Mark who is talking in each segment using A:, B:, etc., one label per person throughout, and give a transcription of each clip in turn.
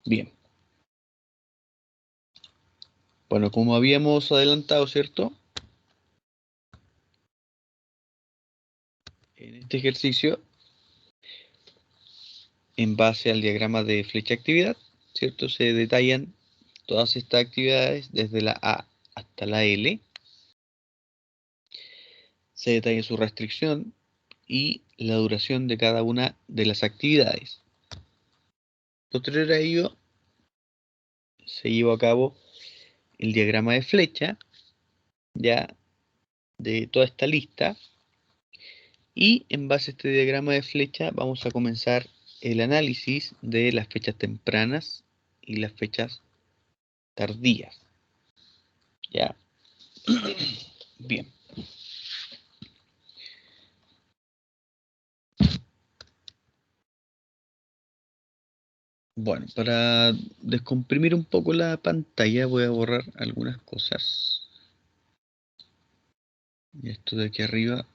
A: Bien. Bueno, como habíamos adelantado, ¿cierto? En este ejercicio, en base al diagrama de flecha actividad, ¿cierto? Se detallan todas estas actividades desde la A hasta la L. Se detalla su restricción y la duración de cada una de las actividades. Posterior a ello, se llevó a cabo el diagrama de flecha, ya de toda esta lista, y en base a este diagrama de flecha vamos a comenzar el análisis de las fechas tempranas y las fechas tardías. ¿Ya? Bien. Bueno, para descomprimir un poco la pantalla voy a borrar algunas cosas. Y esto de aquí arriba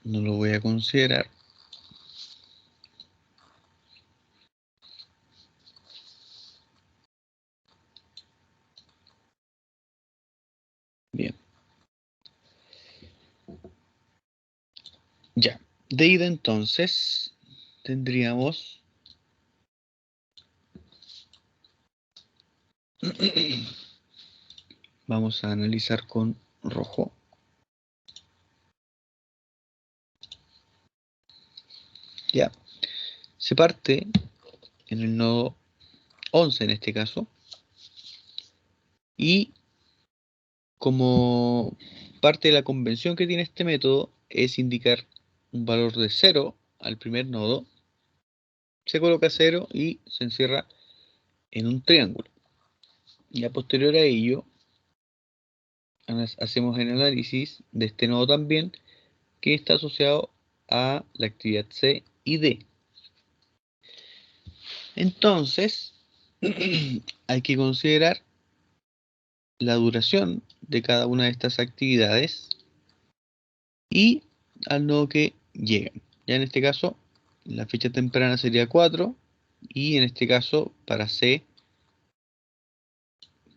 A: no lo voy a considerar. Bien. Ya. De ida entonces tendríamos vamos a analizar con rojo. Ya. Se parte en el nodo 11 en este caso. Y como parte de la convención que tiene este método es indicar un valor de 0 al primer nodo, se coloca 0 y se encierra en un triángulo. Y a posterior a ello, hacemos el análisis de este nodo también, que está asociado a la actividad C y D. Entonces, hay que considerar la duración de cada una de estas actividades y al nodo que llegan. Ya en este caso, la fecha temprana sería 4 y en este caso, para C,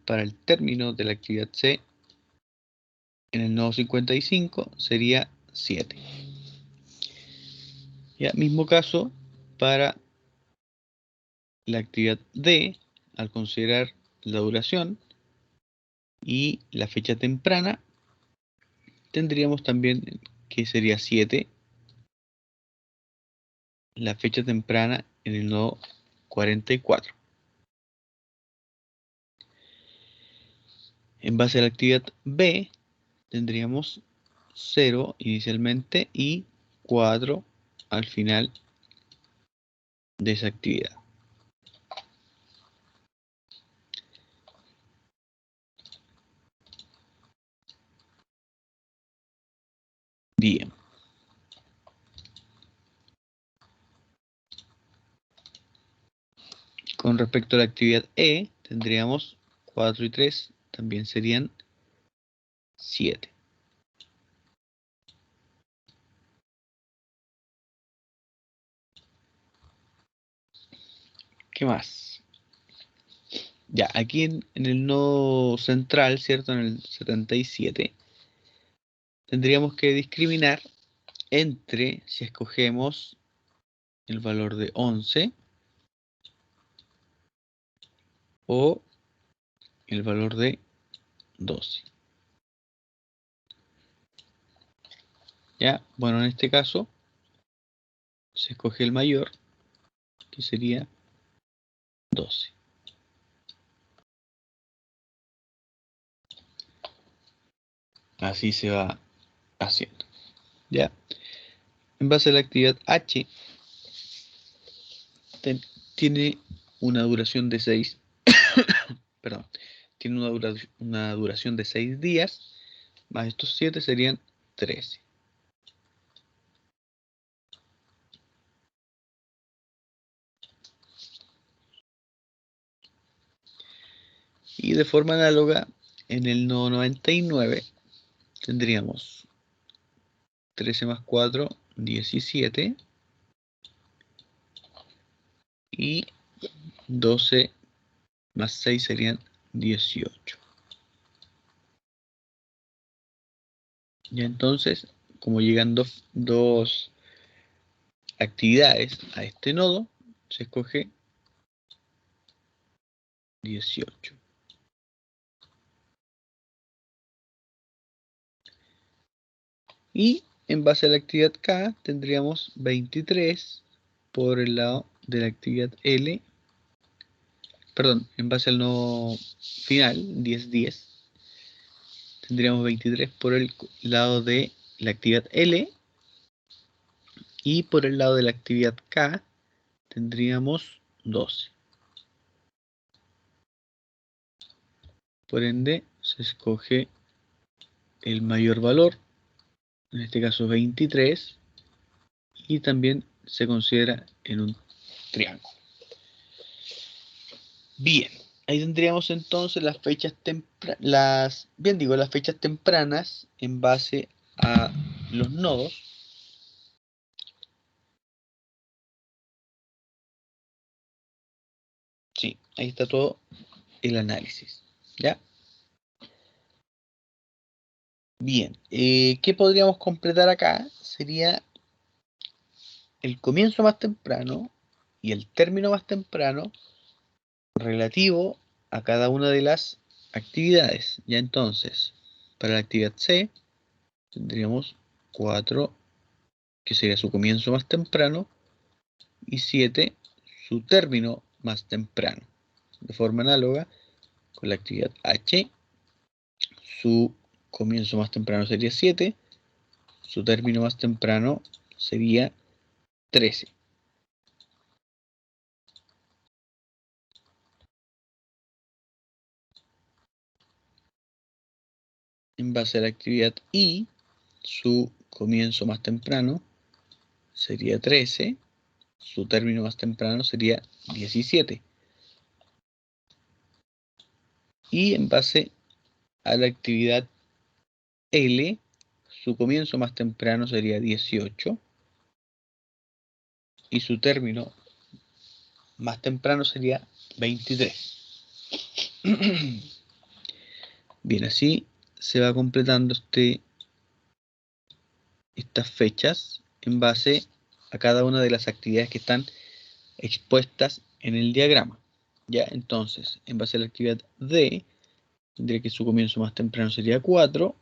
A: para el término de la actividad C, en el nodo 55 sería 7. Ya, mismo caso para la actividad D, al considerar la duración y la fecha temprana, tendríamos también que sería 7, la fecha temprana en el nodo 44. En base a la actividad B, tendríamos 0 inicialmente y 4 al final de esa actividad. Bien. Con respecto a la actividad E, tendríamos 4 y 3, también serían 7. ¿Qué más? Ya, aquí en el nodo central, ¿cierto? En el 77, tendríamos que discriminar entre si escogemos el valor de 11 o el valor de 12. Ya, bueno, en este caso se escoge el mayor, que sería 12. Así se va haciendo. Ya, en base a la actividad H, tiene una duración de 6, perdón, tiene una duración de 6 días, más estos 7 serían 13. Y de forma análoga, en el nodo 99 tendríamos 13 más 4, 17. Y 12 más 6 serían 18. Y entonces, como llegan dos actividades a este nodo, se escoge 18. Y en base a la actividad K tendríamos 23 por el lado de la actividad L. Perdón, en base al nodo final, 10, 10. Tendríamos 23 por el lado de la actividad L. Y por el lado de la actividad K tendríamos 12. Por ende, se escoge el mayor valor, en este caso 23, y también se considera en un triángulo. Bien, ahí tendríamos entonces las fechas tempranas, las fechas tempranas en base a los nodos. Sí, ahí está todo el análisis, ¿ya? Bien, ¿qué podríamos completar acá? Sería el comienzo más temprano y el término más temprano relativo a cada una de las actividades. Ya entonces, para la actividad C, tendríamos 4, que sería su comienzo más temprano, y 7, su término más temprano. De forma análoga, con la actividad H, su comienzo más temprano sería 7, su término más temprano sería 13. En base a la actividad I, su comienzo más temprano sería 13, su término más temprano sería 17. Y en base a la actividad L, su comienzo más temprano sería 18 y su término más temprano sería 23. Bien, así se va completando estas fechas en base a cada una de las actividades que están expuestas en el diagrama. Ya, entonces, en base a la actividad D, tendría que su comienzo más temprano sería 4,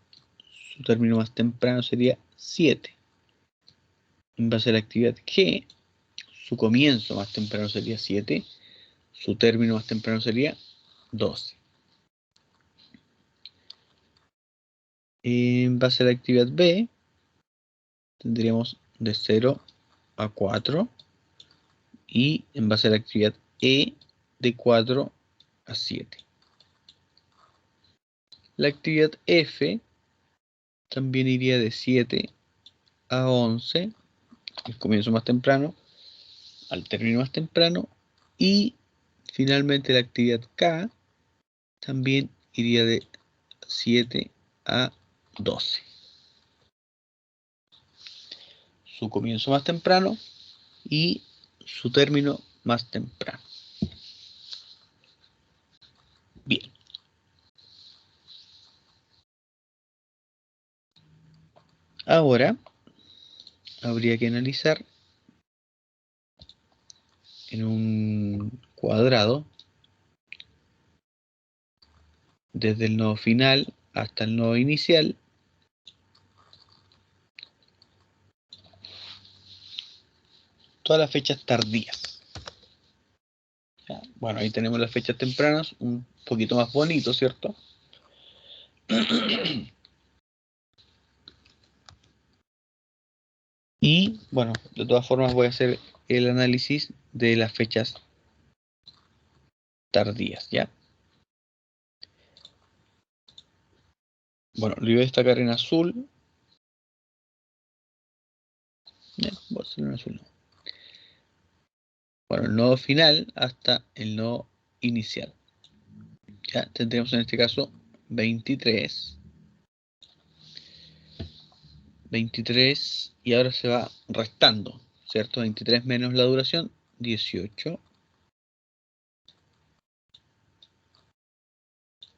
A: su término más temprano sería 7. En base a la actividad G, su comienzo más temprano sería 7, su término más temprano sería 12. En base a la actividad B, tendríamos de 0 a 4 y en base a la actividad E, de 4 a 7. La actividad F también iría de 7 a 11, el comienzo más temprano al término más temprano, y finalmente la actividad K también iría de 7 a 12. Su comienzo más temprano y su término más temprano. Bien. Ahora habría que analizar en un cuadrado desde el nodo final hasta el nodo inicial todas las fechas tardías. ¿Ya? Bueno, ahí tenemos las fechas tempranas, un poquito más bonito, ¿cierto? Y bueno, de todas formas voy a hacer el análisis de las fechas tardías, ¿ya? Bueno, lo voy a destacar en azul. Ya, voy a hacerlo en azul. Bueno, el nodo final hasta el nodo inicial. Ya tendremos en este caso 23. 23 y ahora se va restando, ¿cierto? 23 menos la duración, 18.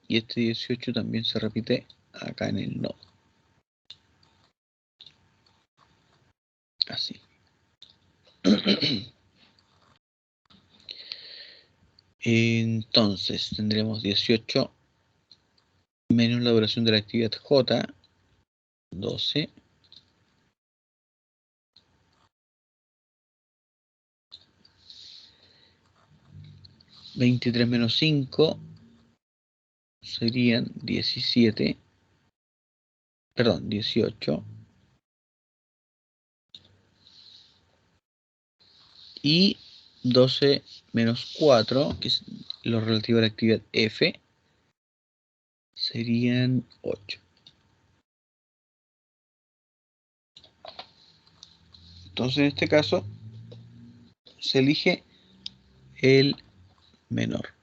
A: Y este 18 también se repite acá en el nodo. Así. Entonces tendremos 18 menos la duración de la actividad J, 12. ¿23 menos 5 serían 17, perdón, 18. Y 12 menos 4, que es lo relativo a la actividad F, serían 8. Entonces en este caso se elige el menor.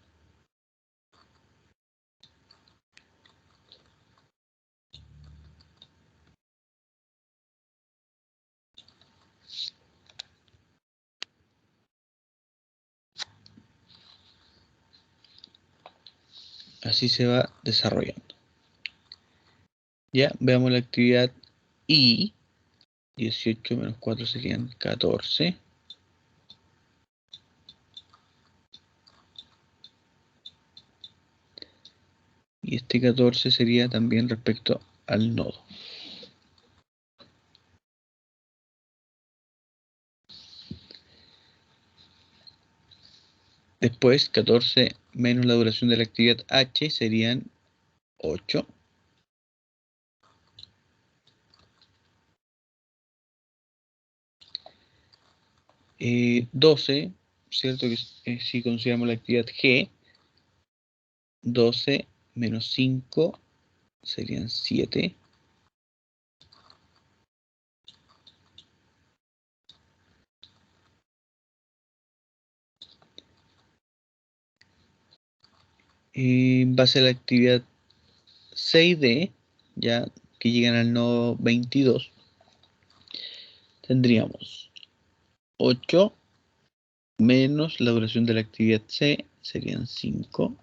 A: Así se va desarrollando. Ya, veamos la actividad I. 18 menos 4 serían 14. Y este 14 sería también respecto al nodo. Después, 14 menos la duración de la actividad H serían 8. 12, ¿cierto? Que si consideramos la actividad G, 12 menos 5 serían 7. En base a la actividad C y D, ya que llegan al nodo 22, tendríamos 8 menos la duración de la actividad C, serían 5.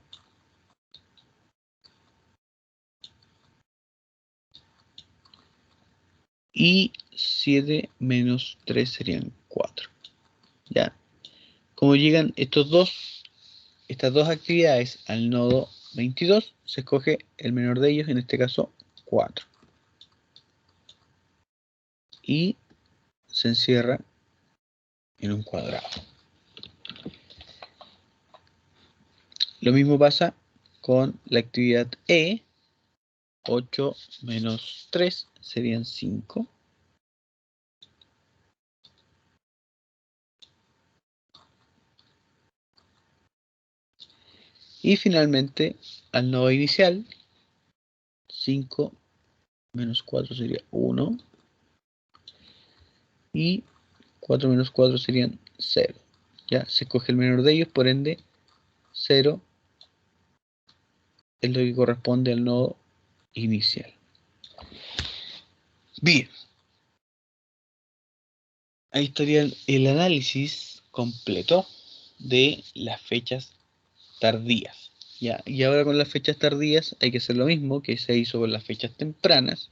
A: Y 7 menos 3 serían 4. Ya. Como llegan estas dos actividades al nodo 22, se escoge el menor de ellos, en este caso 4. Y se encierra en un cuadrado. Lo mismo pasa con la actividad E. 8 menos 3 serían 5. Y finalmente, al nodo inicial, 5 menos 4 sería 1. Y 4 menos 4 serían 0. Ya se escoge el menor de ellos, por ende 0 es lo que corresponde al nodo inicial. Bien, ahí estaría el análisis completo de las fechas tardías. Ya, y ahora con las fechas tardías hay que hacer lo mismo que se hizo con las fechas tempranas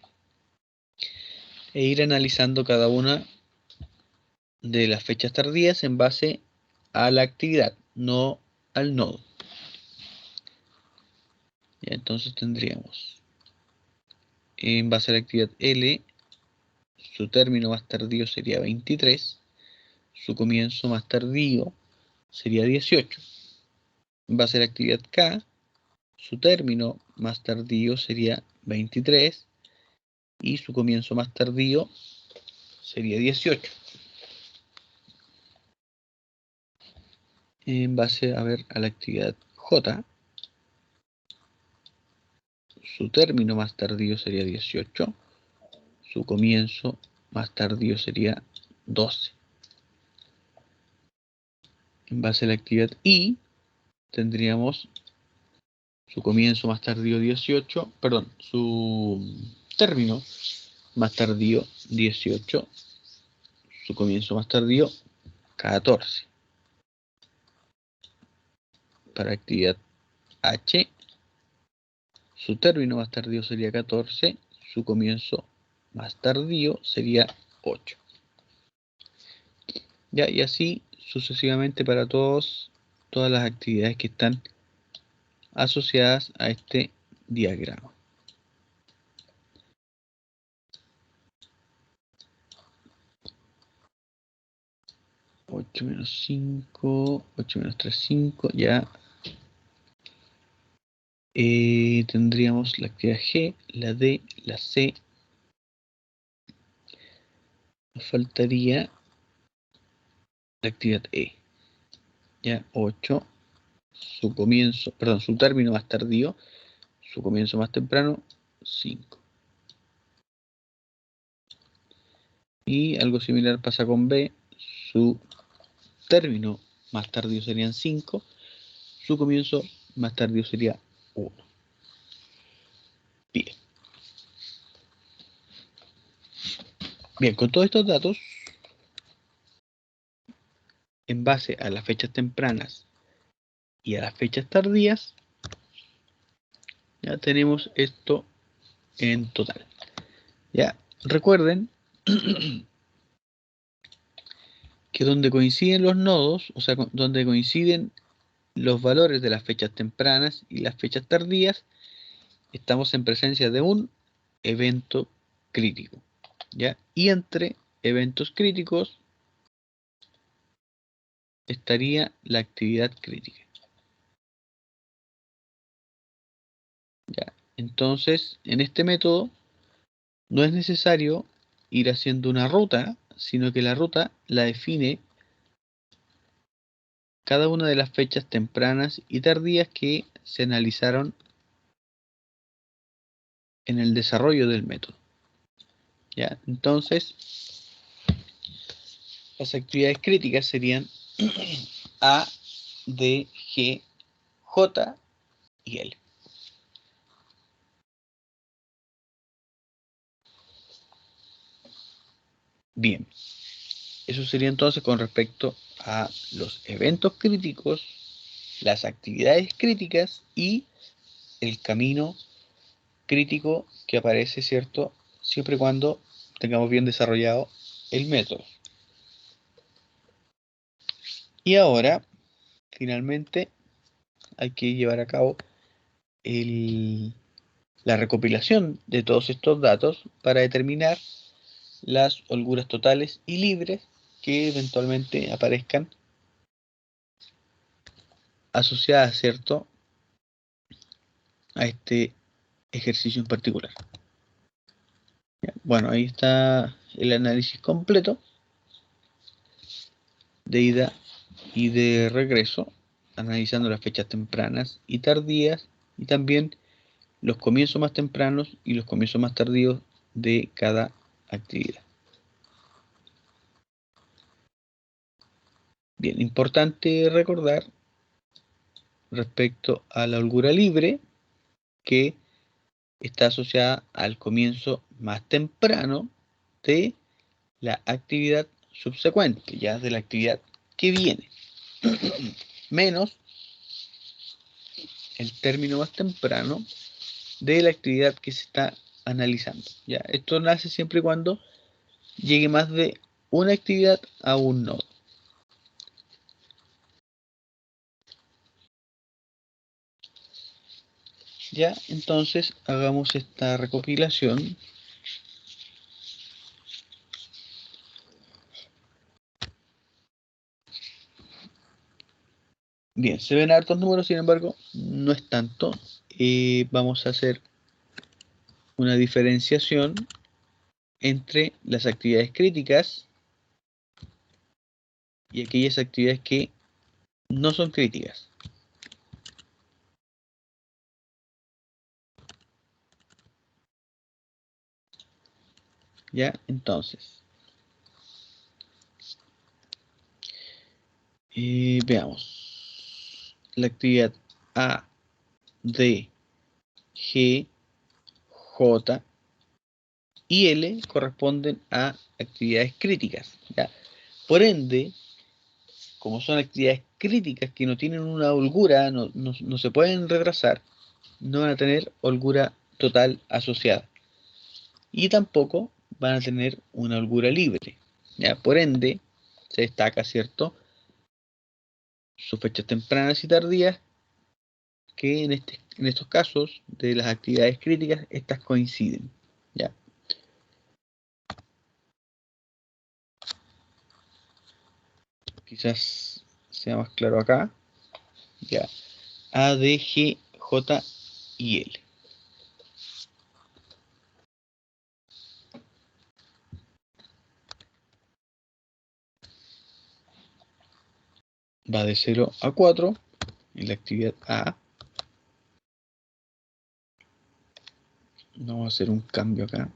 A: e ir analizando cada una de las fechas tardías en base a la actividad, no al nodo. Ya, entonces tendríamos en base a la actividad L, su término más tardío sería 23, su comienzo más tardío sería 18. En base a la actividad K, su término más tardío sería 23 y su comienzo más tardío sería 18. En base a la actividad J, su término más tardío sería 18, su comienzo más tardío sería 12. En base a la actividad I, tendríamos su comienzo más tardío 18, perdón, su término más tardío 18, su comienzo más tardío 14. Para actividad H, su término más tardío sería 14, su comienzo más tardío sería 8. Ya, y así sucesivamente para todas las actividades que están asociadas a este diagrama. 8 menos 5, 8 menos 3, 5, ya. Tendríamos la actividad G, la D, la C. Nos faltaría la actividad E. Ya, 8, su comienzo, perdón, su término más tardío, su comienzo más temprano, 5. Y algo similar pasa con B, su término más tardío serían 5, su comienzo más tardío sería 1. Bien. Bien, con todos estos datos, en base a las fechas tempranas y a las fechas tardías, ya tenemos esto en total. Ya, recuerden que donde coinciden los nodos, o sea, donde coinciden los valores de las fechas tempranas y las fechas tardías, estamos en presencia de un evento crítico, ¿ya? Y entre eventos críticos estaría la actividad crítica, ¿ya? Entonces, en este método no es necesario ir haciendo una ruta, sino que la ruta la define cada una de las fechas tempranas y tardías que se analizaron en el desarrollo del método, ¿ya? Entonces, las actividades críticas serían A, D, G, J y L. Bien, eso sería entonces con respecto a los eventos críticos, las actividades críticas y el camino crítico que aparece, ¿cierto? Siempre y cuando tengamos bien desarrollado el método. Y ahora, finalmente, hay que llevar a cabo la recopilación de todos estos datos para determinar las holguras totales y libres que eventualmente aparezcan asociadas, ¿cierto?, a este ejercicio en particular. Bueno, ahí está el análisis completo de ida y de regreso, analizando las fechas tempranas y tardías y también los comienzos más tempranos y los comienzos más tardíos de cada actividad. Bien, importante recordar respecto a la holgura libre que está asociada al comienzo más temprano de la actividad subsecuente, ya de la actividad que viene, menos el término más temprano de la actividad que se está analizando. Ya, esto nace siempre y cuando llegue más de una actividad a un nodo. Ya, entonces hagamos esta recopilación. Bien, se ven hartos números, sin embargo, no es tanto. Vamos a hacer una diferenciación entre las actividades críticas y aquellas actividades que no son críticas. Ya, entonces, veamos. La actividad A, D, G, J y L corresponden a actividades críticas, ¿ya? Por ende, como son actividades críticas que no tienen una holgura, no se pueden retrasar, no van a tener holgura total asociada. Y tampoco van a tener una holgura libre, ¿ya? Por ende, se destaca, ¿cierto?, sus fechas tempranas y tardías, que en estos casos de las actividades críticas, estas coinciden, ¿ya? Quizás sea más claro acá, ya. A, D, G, J y L. Va de 0 a 4 en la actividad A. Vamos a hacer un cambio acá.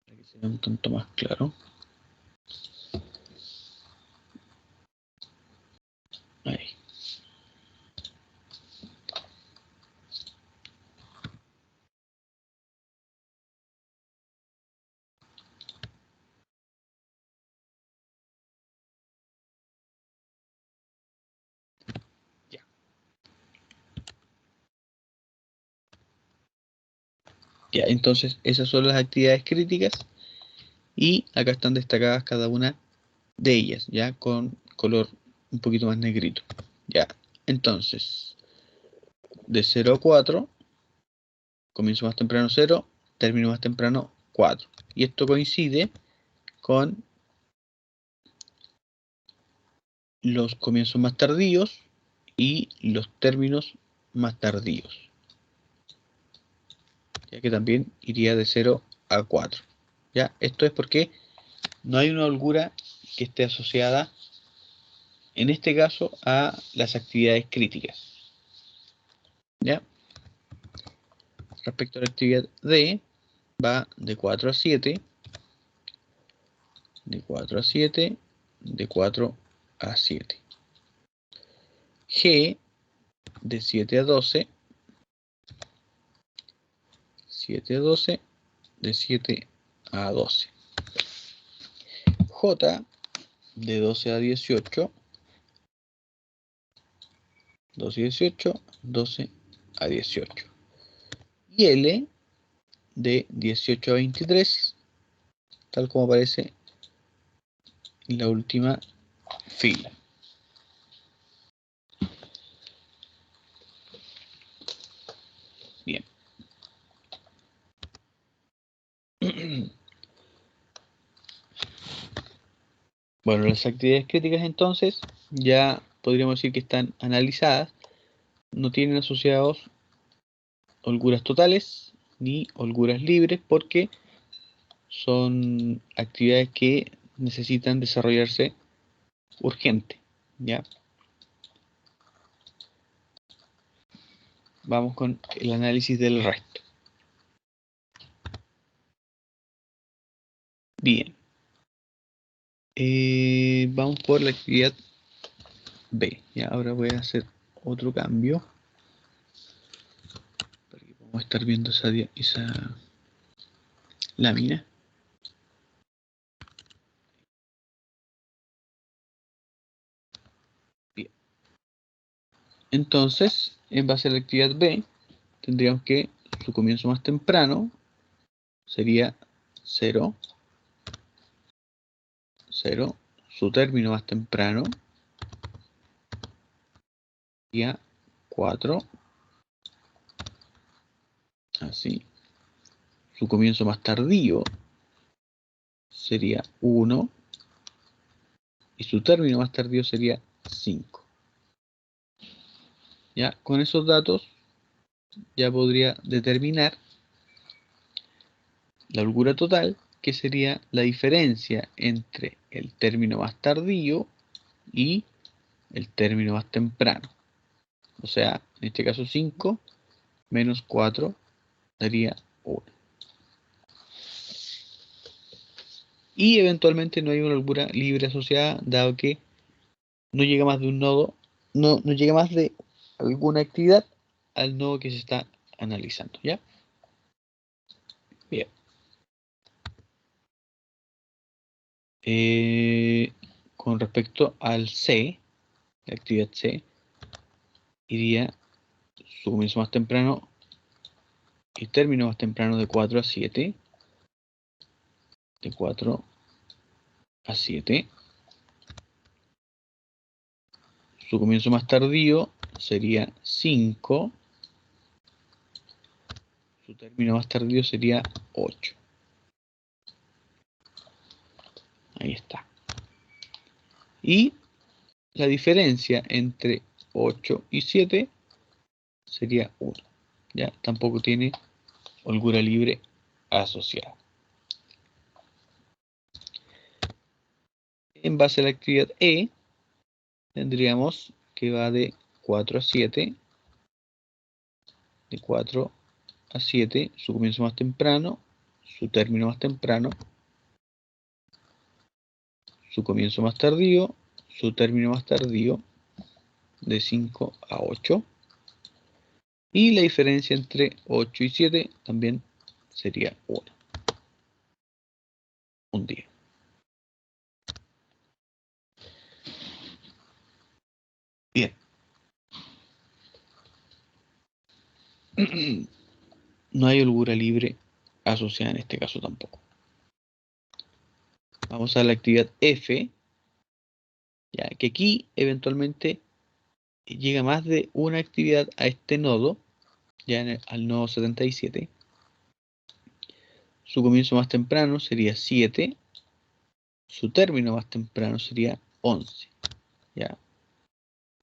A: Para que sea un tanto más claro. Ahí. Ya. Ya, entonces esas son las actividades críticas y acá están destacadas cada una de ellas, ya con color un poquito más negrito. Ya, entonces, de 0 a 4, comienzo más temprano 0, término más temprano 4. Y esto coincide con los comienzos más tardíos y los términos más tardíos, ya que también iría de 0 a 4. ¿Ya? Esto es porque no hay una holgura que esté asociada, en este caso, a las actividades críticas. ¿Ya? Respecto a la actividad D, va de 4 a 7, de 4 a 7, de 4 a 7. G, de 7 a 12, 7 a 12, de 7 a 12. J, de 12 a 18, 12 a 18, 12 a 18. Y L, de 18 a 23, tal como aparece en la última fila. Bien. Bueno, las actividades críticas entonces ya podríamos decir que están analizadas, no tienen asociados holguras totales ni holguras libres porque son actividades que necesitan desarrollarse urgente, ¿ya? Vamos con el análisis del resto. Bien. Vamos por la actividad B. Ya, ahora voy a hacer otro cambio para que podamos estar viendo esa lámina. Bien. Entonces, en base a la actividad B, tendríamos que su comienzo más temprano sería 0, 0. Su término más temprano sería 4. Así. Su comienzo más tardío sería 1. Y su término más tardío sería 5. Ya, con esos datos ya podría determinar la holgura total, que sería la diferencia entre el término más tardío y el término más temprano. O sea, en este caso 5 menos 4 daría 1. Y eventualmente no hay una holgura libre asociada, dado que no llega más de un nodo, no llega más de alguna actividad al nodo que se está analizando, ¿ya? Bien. Con respecto al C, la actividad C, iría su comienzo más temprano y término más temprano de 4 a 7. De 4 a 7. Su comienzo más tardío sería 5. Su término más tardío sería 8. Ahí está. Y la diferencia entre 8 y 7 sería 1. Ya tampoco tiene holgura libre asociada. En base a la actividad E, tendríamos que va de 4 a 7. De 4 a 7, su comienzo más temprano, su término más temprano, su comienzo más tardío, su término más tardío, de 5 a 8. Y la diferencia entre 8 y 7 también sería 1. Un día. Bien. No hay holgura libre asociada en este caso tampoco. Vamos a la actividad F, ya que aquí eventualmente llega más de una actividad a este nodo, ya al nodo 77. Su comienzo más temprano sería 7. Su término más temprano sería 11. Ya.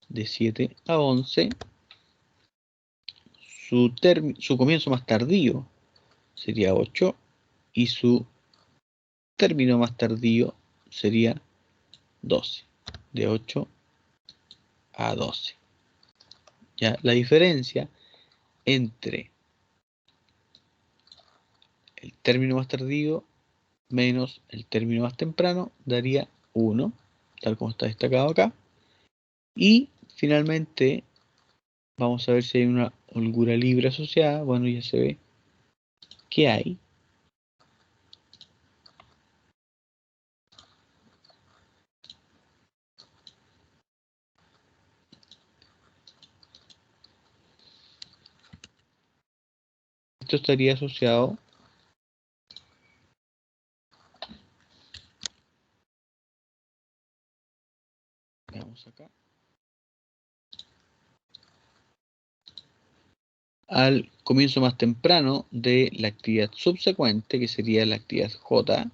A: De 7 a 11. Su comienzo más tardío sería 8. Y su término más tardío sería 12. De 8 a 12. Ya. La diferencia entre el término más tardío menos el término más temprano daría 1, tal como está destacado acá. Y finalmente vamos a ver si hay una holgura libre asociada. Bueno, ya se ve que hay. Esto estaría asociado veamos acá, al comienzo más temprano de la actividad subsecuente, que sería la actividad J.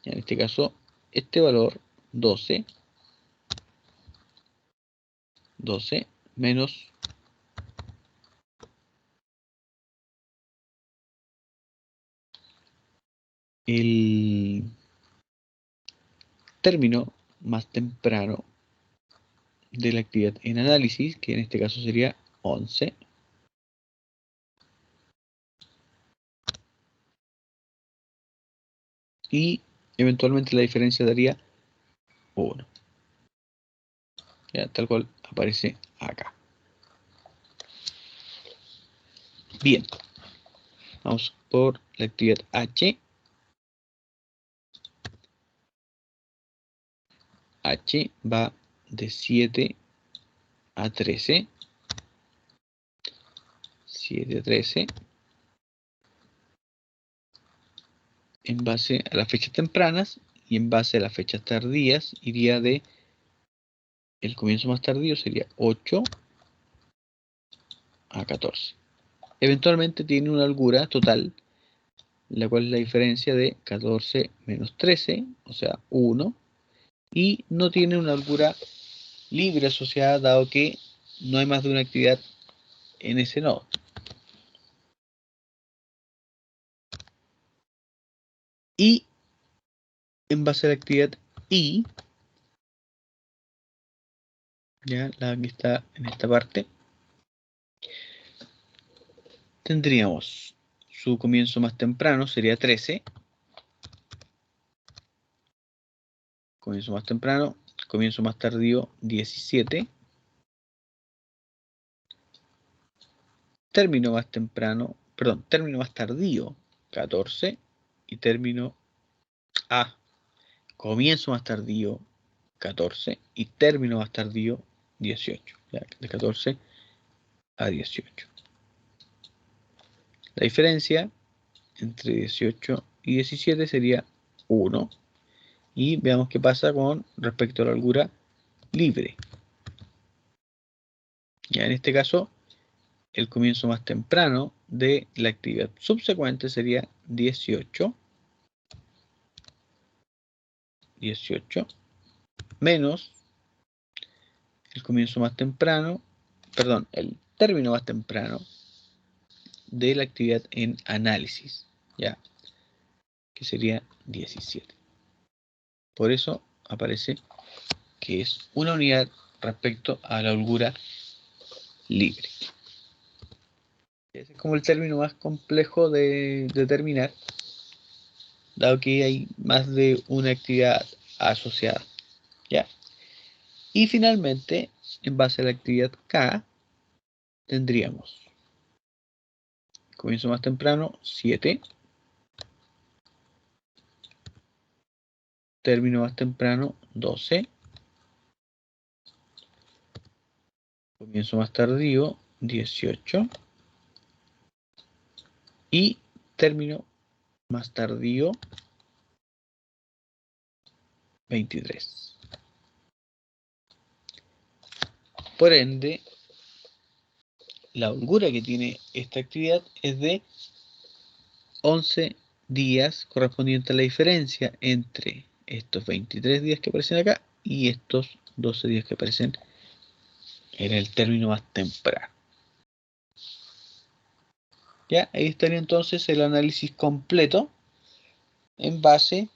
A: En este caso, este valor 12 menos el término más temprano de la actividad en análisis, que en este caso sería 11. Y eventualmente la diferencia daría 1. Ya, tal cual aparece acá. Bien. Vamos por la actividad H. H va de 7 a 13. 7 a 13. En base a las fechas tempranas y en base a las fechas tardías iría de el comienzo más tardío sería 8 a 14. Eventualmente tiene una holgura total, la cual es la diferencia de 14 menos 13, o sea 1, y no tiene una holgura libre asociada, dado que no hay más de una actividad en ese nodo. Y en base a la actividad I, ya la que está en esta parte, tendríamos su comienzo más temprano sería 13. Comienzo más temprano, comienzo más tardío 17. término más temprano, perdón, término más tardío, 14, y comienzo más tardío, 14, y término más tardío, 18, ya, de 14 a 18. La diferencia entre 18 y 17 sería 1. Y veamos qué pasa con respecto a la holgura libre. Ya en este caso, el comienzo más temprano de la actividad subsecuente sería 18 menos el comienzo más temprano, perdón, el término más temprano de la actividad en análisis, ya, que sería 17. Por eso aparece que es una unidad respecto a la holgura libre. Ese es como el término más complejo de determinar, dado que hay más de una actividad asociada, ¿ya? Y finalmente, en base a la actividad K, tendríamos comienzo más temprano, 7, término más temprano, 12, comienzo más tardío, 18, y término más tardío, 23. Por ende, la holgura que tiene esta actividad es de 11 días, correspondiente a la diferencia entre estos 23 días que aparecen acá y estos 12 días que aparecen en el término más temprano. Ya, ahí estaría entonces el análisis completo en base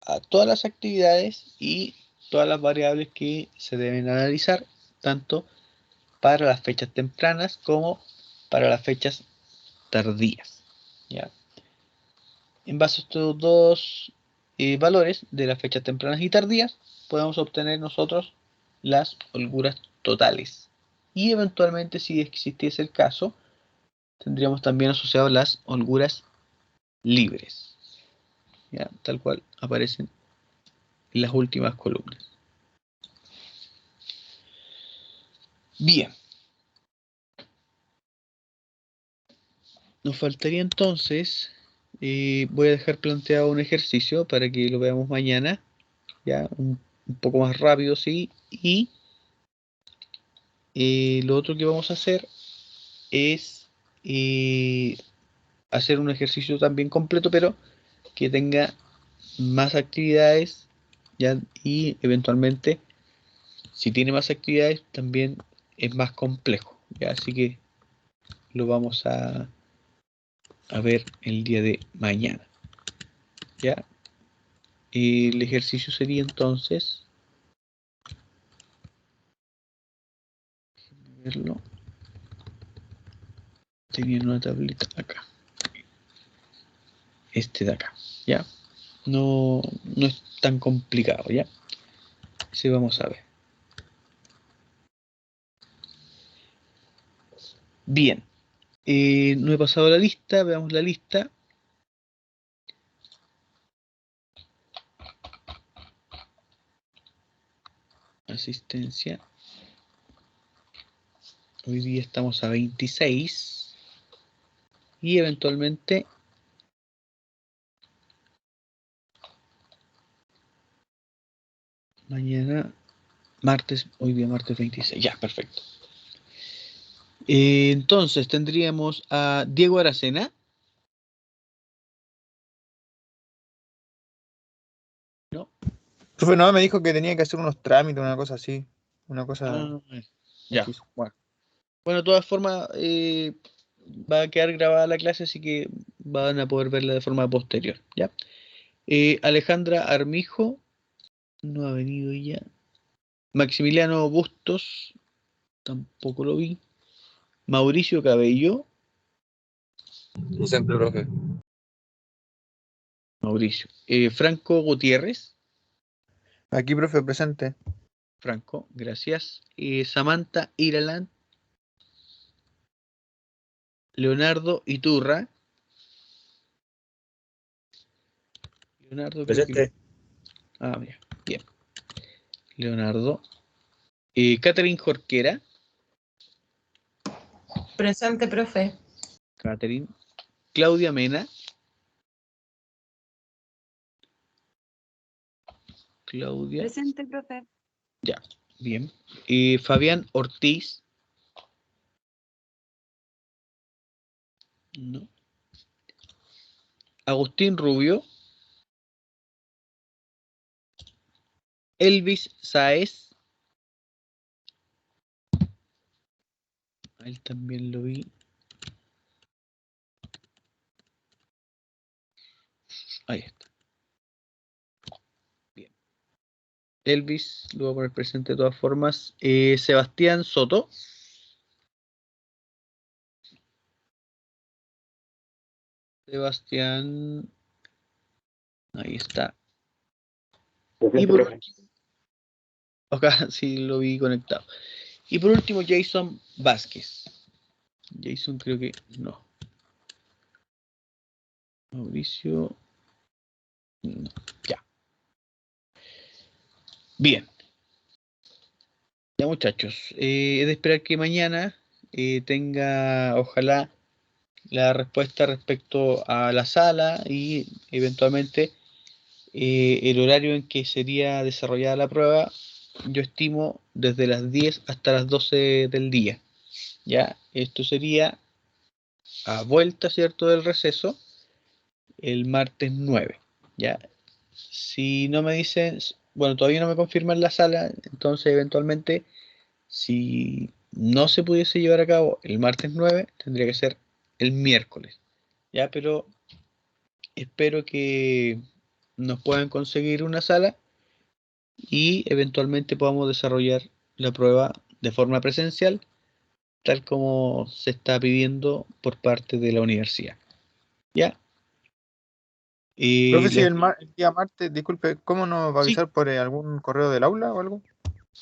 A: a todas las actividades y todas las variables que se deben analizar, tanto para las fechas tempranas como para las fechas tardías. ¿Ya? En base a estos dos valores de las fechas tempranas y tardías, podemos obtener nosotros las holguras totales. Y eventualmente, si existiese el caso, tendríamos también asociado las holguras libres, ¿ya? Tal cual aparecen en las últimas columnas. Bien. Nos faltaría entonces, voy a dejar planteado un ejercicio para que lo veamos mañana, ya un poco más rápido, sí, y lo otro que vamos a hacer es hacer un ejercicio también completo, pero que tenga más actividades, ya, y eventualmente, si tiene más actividades, también es más complejo, ya, así que lo vamos a ver el día de mañana, ya. El ejercicio sería entonces, verlo, tenía una tableta acá, este de acá, ya, no es tan complicado, ya. Sí, vamos a ver. Bien, no he pasado la lista, veamos la lista. Asistencia. Hoy día estamos a 26. Y eventualmente mañana, martes, hoy día martes 26. Ya, perfecto. Entonces tendríamos a Diego Aracena. ¿No?
B: Profe, no, me dijo que tenía que hacer unos trámites, una cosa así. Una cosa
A: Ya.
B: X.
A: Bueno. Bueno, de todas formas, va a quedar grabada la clase, así que van a poder verla de forma posterior, ¿ya? Alejandra Armijo, no ha venido ya. Maximiliano Bustos, tampoco lo vi. Mauricio Cabello,
B: Siempre, profe.
A: Mauricio. Franco Gutiérrez,
B: Aquí, profe, presente.
A: Franco, gracias. Samantha Iraland, Leonardo Iturra. Leonardo creo que...
B: Presente.
A: Ah, mira, bien. Leonardo. Catherine Jorquera.
C: Presente, profe.
A: Catherine. Claudia Mena. Claudia.
D: Presente, profe.
A: Ya, bien. Fabián Ortiz. No. Agustín Rubio. Elvis Sáez. A él también lo vi. Ahí está. Bien. Elvis lo voy a poner presente de todas formas. Sebastián Soto. Sebastián. Ahí está. Y por último, acá sí lo vi conectado. Y por último, Jason Vázquez. Jason creo que no. Mauricio. No. Ya. Bien. Ya muchachos. Es de esperar que mañana tenga, ojalá, la respuesta respecto a la sala y eventualmente el horario en que sería desarrollada la prueba. Yo estimo desde las 10 hasta las 12 del día. Ya, esto sería a vuelta, ¿cierto?, del receso el martes 9. Ya, si no me dicen, bueno, todavía no me confirman la sala, entonces eventualmente, si no se pudiese llevar a cabo el martes 9, tendría que ser el miércoles. Ya, pero espero que nos puedan conseguir una sala y eventualmente podamos desarrollar la prueba de forma presencial, tal como se está pidiendo por parte de la universidad. ¿Ya?
B: Profe, si
A: Les-
B: el día martes, disculpe, ¿cómo nos va a
A: sí,
B: avisar por algún correo del aula o algo?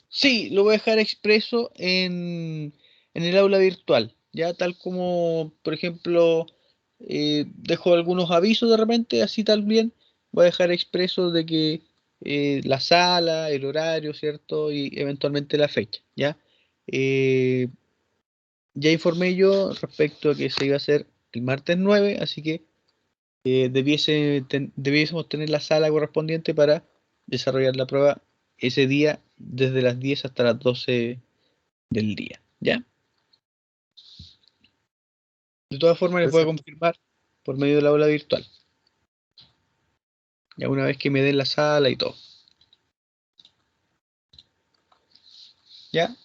A: sí, lo voy a dejar expreso en el aula virtual, ya tal como, por ejemplo, dejo algunos avisos de repente, así también voy a dejar expreso de que la sala, el horario, ¿cierto? Y eventualmente la fecha, ¿ya? Eh, ya informé yo respecto a que se iba a hacer el martes 9, así que debiésemos tener la sala correspondiente para desarrollar la prueba ese día desde las 10 hasta las 12 del día, ¿ya? De todas formas les voy a
B: Perfecto.
A: confirmar por medio de la aula virtual, ya una vez que me den la sala y todo, ¿ya?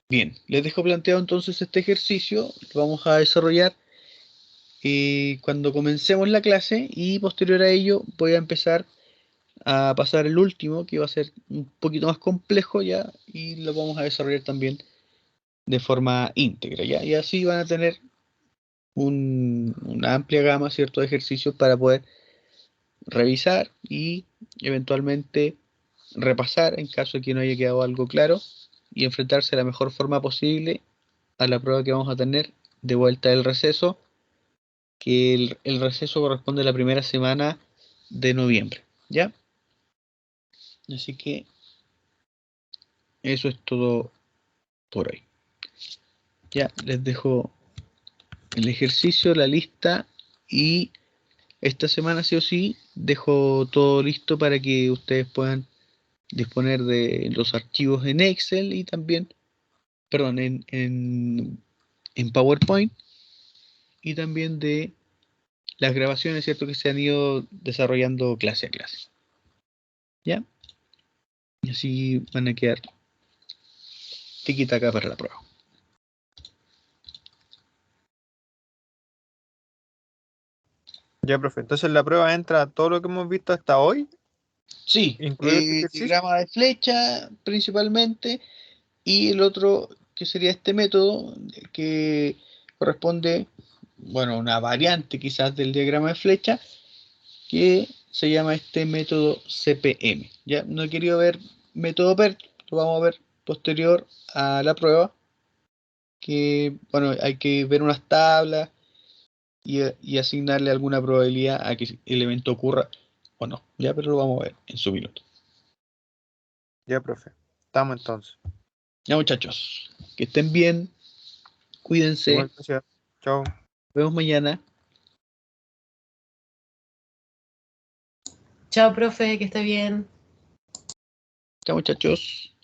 A: Bien, les dejo planteado entonces este ejercicio, lo vamos a desarrollar cuando comencemos la clase y posterior a ello voy a empezar a pasar el último, que va a ser un poquito más complejo ya, y lo vamos a desarrollar también de forma íntegra, ya, y así van a tener una amplia gama, ¿cierto?, de ejercicios para poder revisar y eventualmente repasar en caso de que no haya quedado algo claro y enfrentarse de la mejor forma posible a la prueba que vamos a tener de vuelta del receso, que el receso corresponde a la primera semana de noviembre, ¿ya? Así que eso es todo por hoy. Ya les dejo el ejercicio, la lista y esta semana sí o sí dejo todo listo para que ustedes puedan disponer de los archivos en Excel y también, perdón, en PowerPoint y también de las grabaciones, ¿cierto?, que se han ido desarrollando clase a clase. ¿Ya? Y así van a quedar tiquitaca para la prueba.
B: Ya, profe. Entonces la prueba entra todo lo que hemos visto hasta hoy,
A: Sí,
B: incluido este ejercicio.
A: diagrama de flecha principalmente y el otro que sería este método que corresponde, bueno, una variante quizás del diagrama de flecha que se llama este método CPM. Ya no he querido ver método PERT, lo vamos a ver posterior a la prueba que, bueno, hay que ver unas tablas y asignarle alguna probabilidad a que el evento ocurra o no. Ya, pero lo vamos a ver en su minuto.
B: Ya, profe. Estamos entonces.
A: Ya, muchachos, que estén bien, cuídense,
B: Igual, gracias. Chao.
A: nos vemos mañana.
C: Chao, profe, que esté bien.
A: Chao, muchachos.